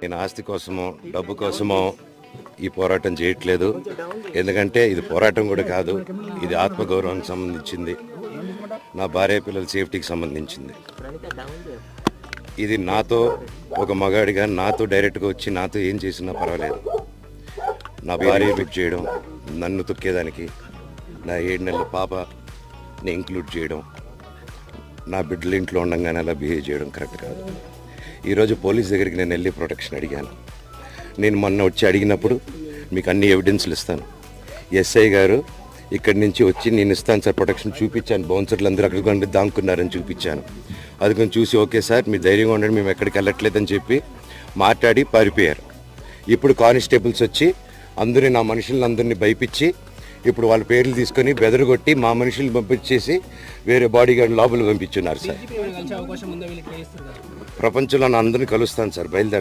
నేను ఆస్తి కోసమో డబ్బు కోసమో ఈ పోరాటం చేయట్లేదు. ఎందుకంటే ఇది పోరాటం కూడా కాదు, ఇది ఆత్మగౌరవానికి సంబంధించింది, నా భార్య పిల్లల సేఫ్టీకి సంబంధించింది. ఇది నాతో ఒక మగాడిగా నాతో డైరెక్ట్గా వచ్చి నాతో ఏం చేసినా పర్వాలేదు. నా భార్య బిట్ చేయడం, నన్ను తొక్కేదానికి, నా 7 నెలల పాపని ఇంక్లూడ్ చేయడం, నా బిడ్డలు ఇంట్లో ఉండగానే అలా బిహేవ్ చేయడం కరెక్ట్ కాదు. ఈరోజు పోలీస్ దగ్గరికి నేను వెళ్ళి ప్రొటెక్షన్ అడిగాను. నేను మొన్న వచ్చి అడిగినప్పుడు మీకు అన్ని ఎవిడెన్స్లు ఇస్తాను, ఎస్ఐ గారు ఇక్కడి నుంచి వచ్చి నేను ఇస్తాను సార్ ప్రొటెక్షన్ చూపించాను, బౌన్సర్లు అందరూ అక్కడికి దాంకున్నారని చూపించాను. అది కొంచెం చూసి ఓకే సార్ మీరు ధైర్యంగా ఉండండి, మేము ఎక్కడికి వెళ్ళట్లేదని చెప్పి మాట్లాడి పారిపోయారు. ఇప్పుడు కానిస్టేబుల్స్ వచ్చి అందరూ నా మనుషులందరినీ భయపించి ఇప్పుడు వాళ్ళ పేర్లు తీసుకొని బెదరగొట్టి మా మనుషులు పంపించేసి వేరే బాడీ గార్డ్ లోపల పంపించున్నారు సార్. ప్రపంచంలో నా అందరినీ కలుస్తాను సార్, బయలుదేరుతాను.